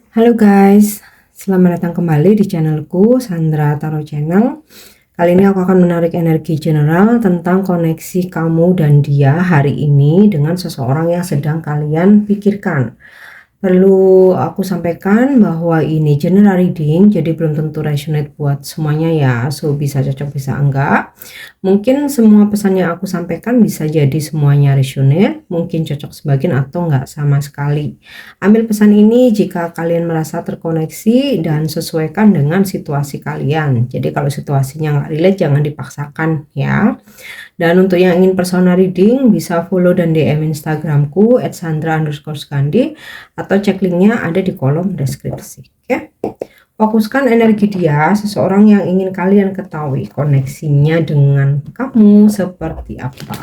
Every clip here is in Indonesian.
Halo guys, selamat datang kembali di channelku Sandra Tarot Channel. Kali ini aku akan menarik energi general tentang koneksi kamu dan dia hari ini dengan seseorang yang sedang kalian pikirkan. Perlu aku sampaikan bahwa ini general reading, jadi belum tentu resonate buat semuanya ya, so bisa cocok bisa enggak. Mungkin semua pesan yang aku sampaikan bisa jadi semuanya resonate, mungkin cocok sebagian atau enggak sama sekali. Ambil pesan ini jika kalian merasa terkoneksi dan sesuaikan dengan situasi kalian. Jadi kalau situasinya nggak relate jangan dipaksakan ya. Dan untuk yang ingin personal reading bisa follow dan DM Instagramku @sandra_skandi atau cek linknya ada di kolom deskripsi. Oke. Fokuskan energi dia, seseorang yang ingin kalian ketahui koneksinya dengan kamu seperti apa.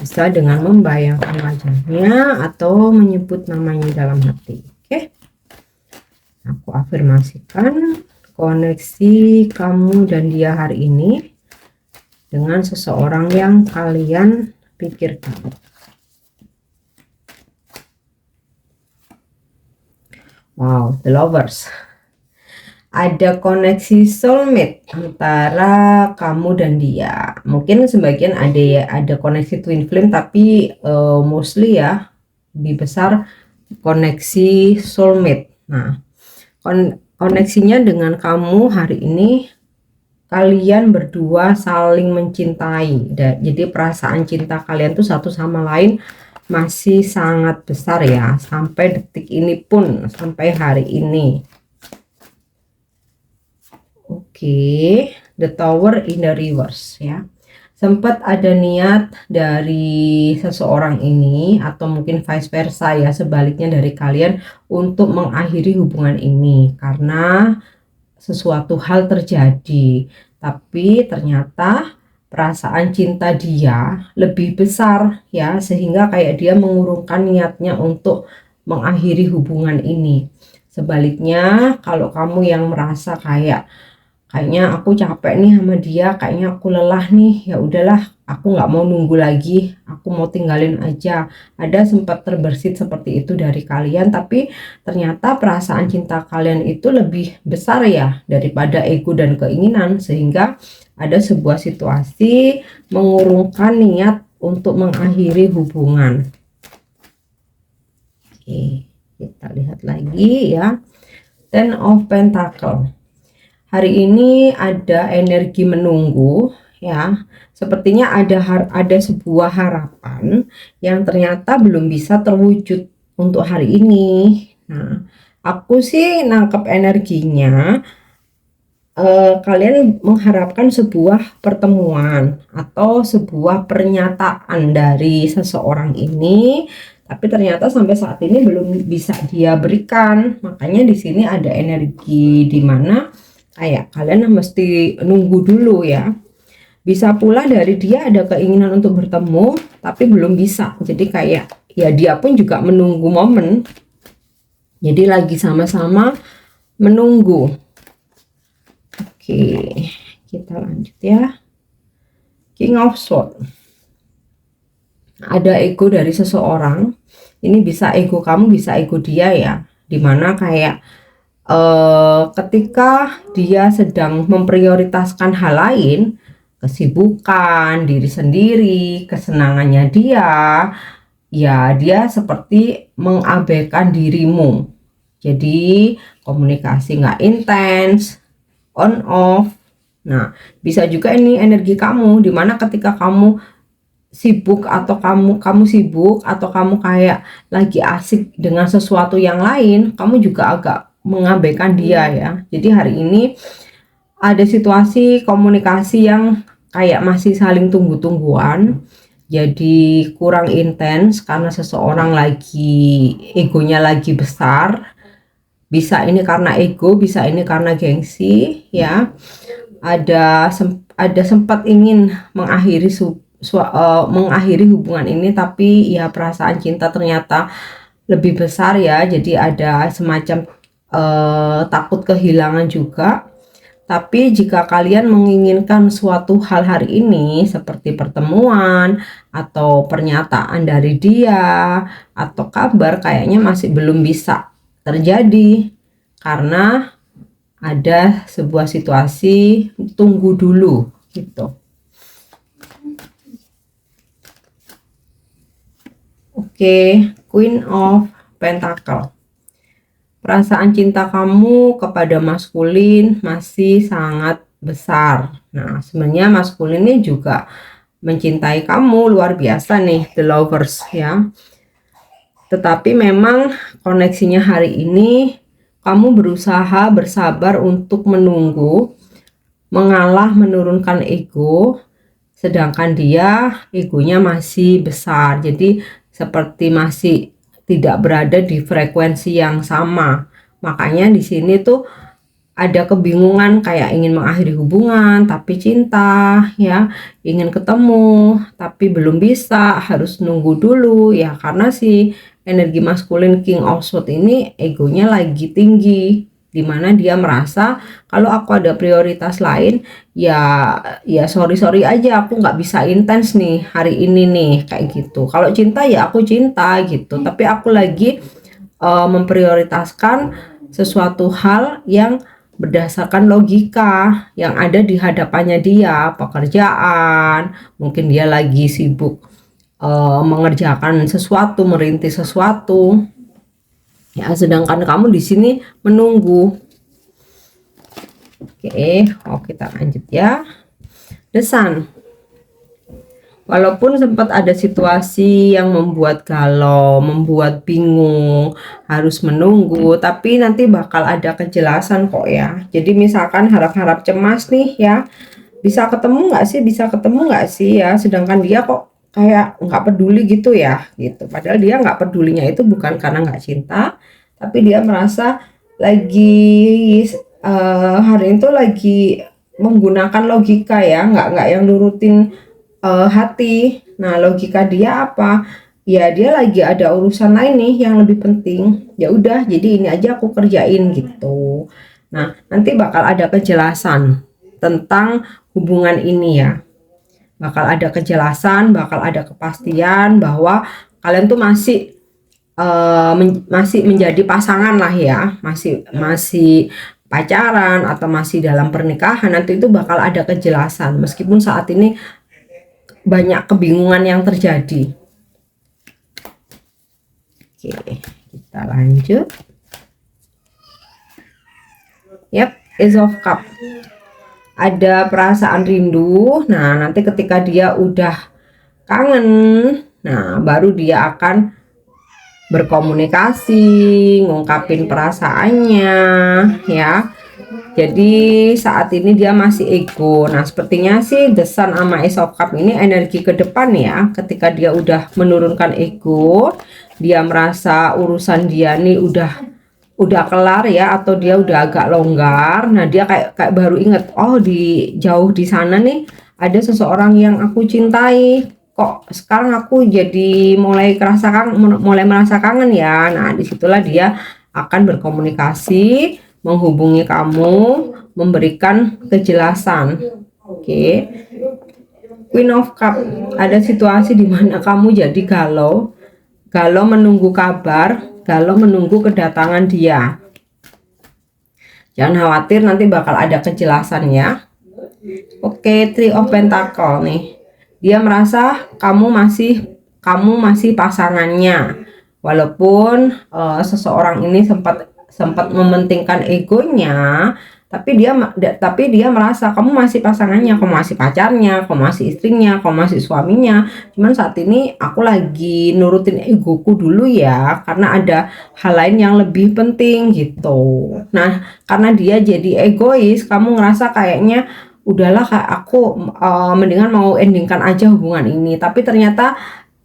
Bisa dengan membayangkan wajahnya atau menyebut namanya dalam hati. Oke. Aku afirmasikan koneksi kamu dan dia hari ini dengan seseorang yang kalian pikirkan. Wow, the lovers. Ada koneksi soulmate antara kamu dan dia. Mungkin sebagian ada koneksi twin flame, tapi mostly ya lebih besar koneksi soulmate. Nah, koneksinya dengan kamu hari ini, kalian berdua saling mencintai. Jadi perasaan cinta kalian tuh satu sama lain masih sangat besar ya, sampai detik ini pun, sampai hari ini. Oke, the tower in the reverse ya. Sempat ada niat dari seseorang ini atau mungkin vice versa ya, sebaliknya dari kalian untuk mengakhiri hubungan ini karena sesuatu hal terjadi, tapi ternyata perasaan cinta dia lebih besar ya, sehingga kayak dia mengurungkan niatnya untuk mengakhiri hubungan ini. Sebaliknya kalau kamu yang merasa kayaknya aku capek nih sama dia, kayaknya aku lelah nih, ya udahlah aku nggak mau nunggu lagi, aku mau tinggalin aja. Ada sempat terbersit seperti itu dari kalian, tapi ternyata perasaan cinta kalian itu lebih besar ya daripada ego dan keinginan, sehingga ada sebuah situasi mengurungkan niat untuk mengakhiri hubungan. Oke, kita lihat lagi ya. Ten of Pentacle. Hari ini ada energi menunggu ya. Sepertinya ada sebuah harapan yang ternyata belum bisa terwujud untuk hari ini. Nah, aku sih nangkep energinya, kalian mengharapkan sebuah pertemuan atau sebuah pernyataan dari seseorang ini, tapi ternyata sampai saat ini belum bisa dia berikan. Makanya di sini ada energi di mana kayak kalian mesti nunggu dulu ya. Bisa pula dari dia ada keinginan untuk bertemu tapi belum bisa, jadi kayak ya dia pun juga menunggu momen, jadi lagi sama-sama menunggu. Oke, kita lanjut ya. King of Swords. Ada ego dari seseorang, ini bisa ego kamu bisa ego dia ya, dimana kayak ketika dia sedang memprioritaskan hal lain, kesibukan diri sendiri, kesenangannya dia, ya dia seperti mengabaikan dirimu. Jadi komunikasi nggak intens, on off. Nah, bisa juga ini energi kamu, dimana ketika kamu sibuk atau kamu sibuk atau kamu kayak lagi asik dengan sesuatu yang lain, kamu juga agak mengabaikan dia ya. Jadi hari ini ada situasi komunikasi yang kayak masih saling tunggu-tungguan, jadi kurang intens karena seseorang lagi egonya lagi besar. Bisa ini karena ego, bisa ini karena gengsi ya. Ada sempat ingin mengakhiri hubungan ini, tapi ya perasaan cinta ternyata lebih besar ya, jadi ada semacam takut kehilangan juga. Tapi jika kalian menginginkan suatu hal hari ini seperti pertemuan atau pernyataan dari dia atau kabar, kayaknya masih belum bisa terjadi karena ada sebuah situasi tunggu dulu gitu. Oke, Queen of Pentacle. Perasaan cinta kamu kepada maskulin masih sangat besar. Nah, sebenarnya maskulin ini juga mencintai kamu luar biasa nih, The Lovers ya. Tetapi memang koneksinya hari ini kamu berusaha bersabar untuk menunggu, mengalah, menurunkan ego, sedangkan dia egonya masih besar. Jadi seperti masih tidak berada di frekuensi yang sama. Makanya di sini tuh ada kebingungan, kayak ingin mengakhiri hubungan tapi cinta ya, ingin ketemu tapi belum bisa, harus nunggu dulu ya, karena si energi maskulin King of Swords ini egonya lagi tinggi, dimana dia merasa kalau aku ada prioritas lain ya sorry aja, aku nggak bisa intens nih hari ini nih, kayak gitu. Kalau cinta ya aku cinta gitu, tapi aku lagi memprioritaskan sesuatu hal yang berdasarkan logika yang ada di hadapannya dia, pekerjaan, mungkin dia lagi sibuk mengerjakan sesuatu, merintis sesuatu ya, sedangkan kamu di sini menunggu. Oke, kita lanjut ya. The Sun. Walaupun sempat ada situasi yang membuat galau, membuat bingung, harus menunggu, tapi nanti bakal ada kejelasan kok ya. Jadi misalkan harap-harap cemas nih ya, bisa ketemu nggak sih, bisa ketemu nggak sih ya, sedangkan dia kok kayak nggak peduli gitu ya, gitu. Padahal dia nggak pedulinya itu bukan karena nggak cinta, tapi dia merasa lagi hari itu lagi menggunakan logika ya, nggak yang nurutin hati. Nah, logika dia apa? Ya dia lagi ada urusan lain nih yang lebih penting. Ya udah, jadi ini aja aku kerjain gitu. Nah, nanti bakal ada kejelasan tentang hubungan ini ya. Bakal ada kejelasan, bakal ada kepastian bahwa kalian tuh masih menjadi pasangan lah ya, masih pacaran atau masih dalam pernikahan. Nanti itu bakal ada kejelasan meskipun saat ini banyak kebingungan yang terjadi. Oke, kita lanjut. Ace of Cup. Ada perasaan rindu. Nah, nanti ketika dia udah kangen, nah baru dia akan berkomunikasi, ngungkapin perasaannya ya. Jadi saat ini dia masih ego. Nah, sepertinya sih The Sun sama Ace of Cup ini energi ke depan ya. Ketika dia udah menurunkan ego, dia merasa urusan dia nih udah kelar ya, atau dia udah agak longgar. Nah, dia kayak baru inget, oh jauh di sana nih ada seseorang yang aku cintai. Kok sekarang aku jadi mulai merasa kangen ya. Nah, disitulah dia akan berkomunikasi, menghubungi kamu, memberikan kejelasan. Oke. Queen of Cup. Ada situasi di mana kamu jadi galau menunggu kabar, galau menunggu kedatangan dia. Jangan khawatir, nanti bakal ada kejelasan ya. Oke, Three of Pentacle nih. Dia merasa kamu masih pasangannya. Walaupun seseorang ini sempat mementingkan egonya, tapi dia merasa kamu masih pasangannya, kamu masih pacarnya, kamu masih istrinya, kamu masih suaminya. Cuman saat ini aku lagi nurutin egoku dulu ya, karena ada hal lain yang lebih penting gitu. Nah, karena dia jadi egois, kamu ngerasa kayaknya udahlah, kayak aku mendingan mau endingkan aja hubungan ini. Tapi ternyata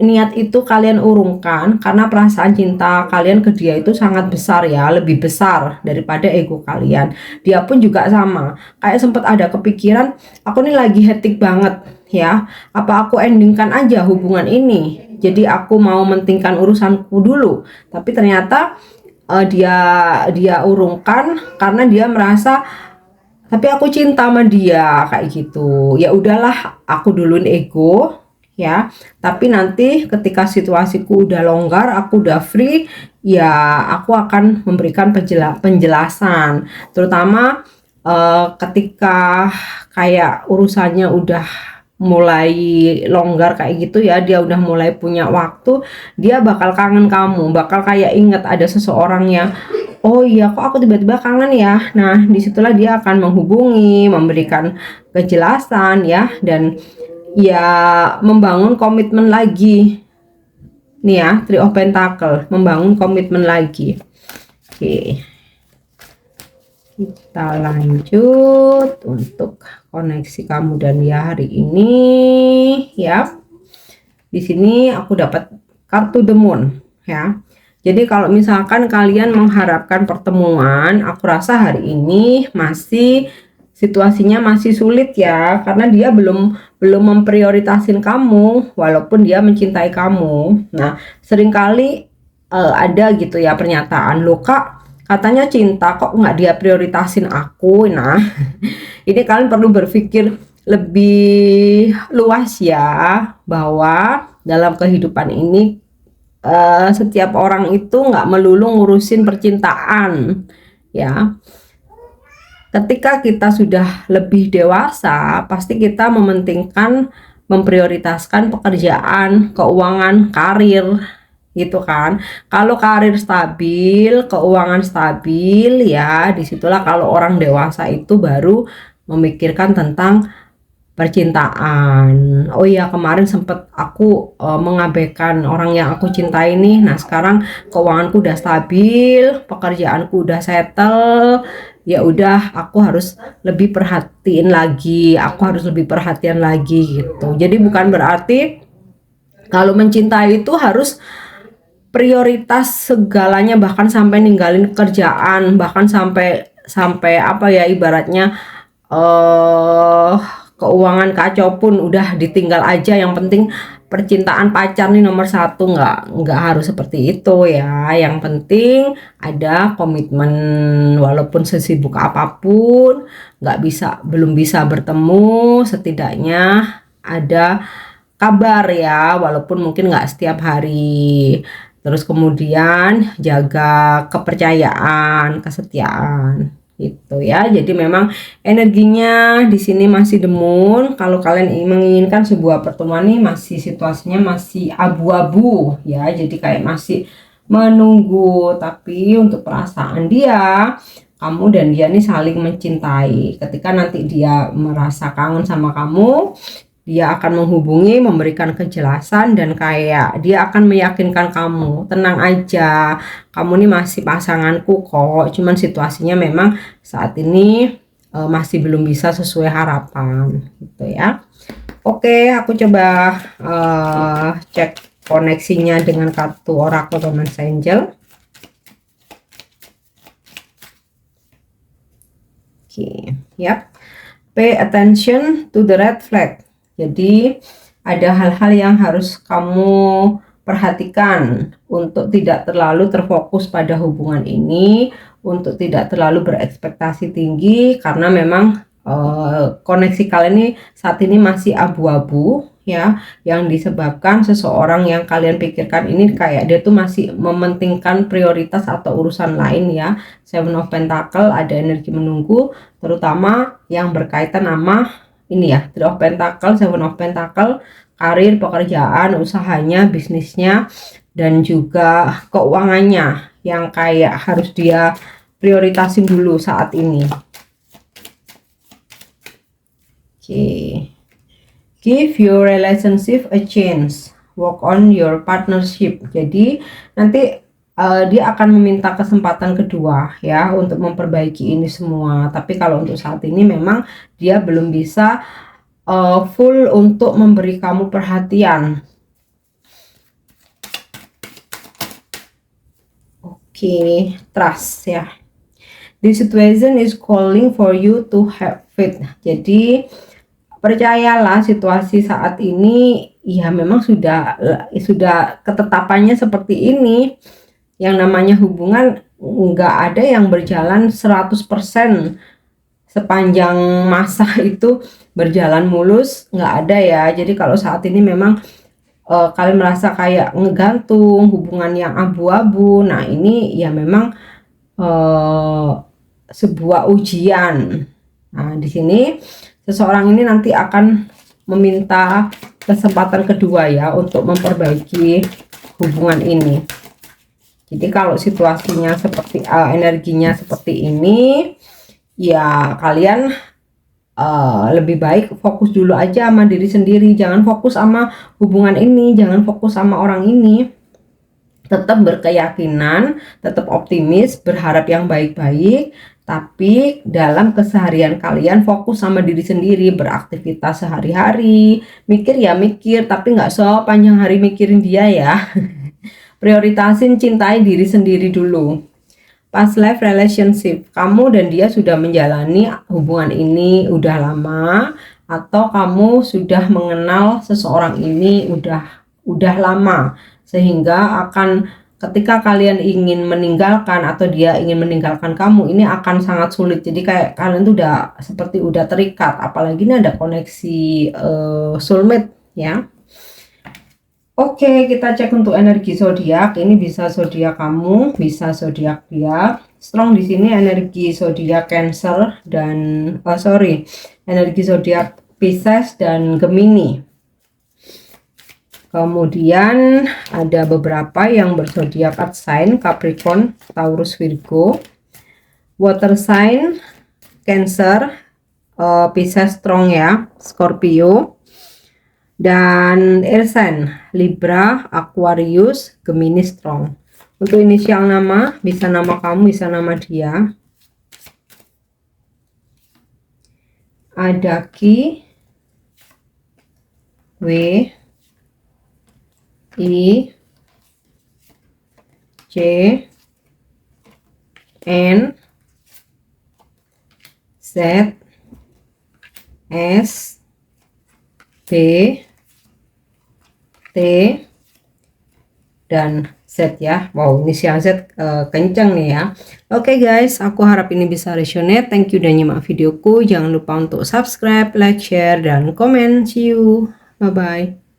niat itu kalian urungkan karena perasaan cinta kalian ke dia itu sangat besar ya, lebih besar daripada ego kalian. Dia pun juga sama, kayak sempat ada kepikiran, aku nih lagi hektik banget ya, apa aku endingkan aja hubungan ini, jadi aku mau mentingkan urusanku dulu. Tapi ternyata dia urungkan karena dia merasa tapi aku cinta sama dia, kayak gitu. Ya udahlah, aku duluin ego, ya. Tapi nanti ketika situasiku udah longgar, aku udah free, ya aku akan memberikan penjelasan, terutama ketika kayak urusannya udah mulai longgar kayak gitu ya, dia udah mulai punya waktu, dia bakal kangen kamu, bakal kayak inget ada seseorang yang, oh iya kok aku tiba-tiba kangen ya. Nah disitulah dia akan menghubungi, memberikan kejelasan ya, dan ya membangun komitmen lagi nih ya. Three of Pentacle, membangun komitmen lagi. Oke, kita lanjut untuk koneksi kamu dan dia hari ini ya. Di sini aku dapat kartu The Moon ya. Jadi kalau misalkan kalian mengharapkan pertemuan, aku rasa hari ini masih situasinya masih sulit ya, karena dia belum memprioritasin kamu walaupun dia mencintai kamu. Nah, seringkali ada gitu ya pernyataan, "Loh Kak, katanya cinta kok nggak dia prioritasin aku." Nah, ini kalian perlu berpikir lebih luas ya, bahwa dalam kehidupan ini setiap orang itu nggak melulu ngurusin percintaan ya. Ketika kita sudah lebih dewasa, pasti kita mementingkan, memprioritaskan pekerjaan, keuangan, karir gitu kan. Kalau karir stabil, keuangan stabil, ya disitulah kalau orang dewasa itu baru memikirkan tentang percintaan. Oh iya, kemarin sempet aku mengabaikan orang yang aku cintai nih. Nah sekarang keuanganku udah stabil, pekerjaanku udah settle, ya udah aku harus lebih perhatiin lagi, aku harus lebih perhatian lagi gitu. Jadi bukan berarti kalau mencintai itu harus prioritas segalanya, bahkan sampai ninggalin kerjaan, bahkan sampai apa ya, ibaratnya keuangan kacau pun udah ditinggal aja, yang penting percintaan pacar nih nomor satu. Nggak harus seperti itu ya. Yang penting ada komitmen, walaupun sesibuk apapun, belum bisa bertemu, setidaknya ada kabar ya, walaupun mungkin nggak setiap hari. Terus kemudian jaga kepercayaan, kesetiaan gitu ya. Jadi memang energinya di sini masih The Moon. Kalau kalian menginginkan sebuah pertemuan nih, masih situasinya masih abu-abu ya. Jadi kayak masih menunggu, tapi untuk perasaan dia, kamu dan dia nih saling mencintai. Ketika nanti dia merasa kangen sama kamu, dia akan menghubungi, memberikan kejelasan, dan kayak dia akan meyakinkan kamu, tenang aja, kamu nih masih pasanganku kok, cuman situasinya memang saat ini masih belum bisa sesuai harapan gitu ya. Oke, aku coba cek koneksinya dengan kartu Oracle Romance Angel. Oke, yap. Pay attention to the red flag. Jadi ada hal-hal yang harus kamu perhatikan untuk tidak terlalu terfokus pada hubungan ini, untuk tidak terlalu berekspektasi tinggi, karena memang koneksi kalian ini saat ini masih abu-abu ya, yang disebabkan seseorang yang kalian pikirkan ini kayak dia tuh masih mementingkan prioritas atau urusan lain ya. Seven of Pentacle, ada energi menunggu, terutama yang berkaitan sama ini ya, Three of Pentacle, Seven of Pentacle, karir, pekerjaan, usahanya, bisnisnya, dan juga keuangannya yang kayak harus dia prioritasin dulu saat ini. Oke. Give your relationship a chance. Work on your partnership. Jadi nanti dia akan meminta kesempatan kedua ya untuk memperbaiki ini semua. Tapi kalau untuk saat ini memang dia belum bisa full untuk memberi kamu perhatian. Oke, trust ya. The situation is calling for you to have faith. Jadi percayalah, situasi saat ini ya memang sudah ketetapannya seperti ini. Yang namanya hubungan nggak ada yang berjalan 100% sepanjang masa itu berjalan mulus, nggak ada ya. Jadi kalau saat ini memang kalian merasa kayak ngegantung, hubungan yang abu-abu, nah ini ya memang sebuah ujian. Nah, di sini seseorang ini nanti akan meminta kesempatan kedua ya untuk memperbaiki hubungan ini. Jadi kalau situasinya seperti energinya seperti ini, ya kalian lebih baik fokus dulu aja sama diri sendiri, jangan fokus sama hubungan ini, jangan fokus sama orang ini. Tetap berkeyakinan, tetap optimis, berharap yang baik-baik, tapi dalam keseharian kalian fokus sama diri sendiri, beraktivitas sehari-hari, mikir ya mikir, tapi nggak sepanjang hari mikirin dia ya. Prioritasin cintai diri sendiri dulu. Past life relationship, kamu dan dia sudah menjalani hubungan ini udah lama, atau kamu sudah mengenal seseorang ini udah lama, sehingga akan ketika kalian ingin meninggalkan atau dia ingin meninggalkan kamu, ini akan sangat sulit. Jadi kayak kalian tuh udah seperti udah terikat, apalagi ini ada koneksi soulmate ya. Oke, kita cek untuk energi zodiak. Ini bisa zodiak kamu, bisa zodiak dia. Strong di sini energi zodiak Cancer dan energi zodiak Pisces dan Gemini. Kemudian ada beberapa yang berzodiak earth sign, Capricorn, Taurus, Virgo. Water sign Cancer, Pisces strong ya, Scorpio. Dan air sign Libra, Aquarius, Gemini strong. Untuk inisial nama, bisa nama kamu, bisa nama dia. Ada Q, W, I, C, N, Z, S, B, T, dan Z ya. Wow, inisial Z kenceng nih ya. Oke guys, aku harap ini bisa resonate. Thank you udah nyimak videoku. Jangan lupa untuk subscribe, like, share, dan komen. See you. Bye-bye.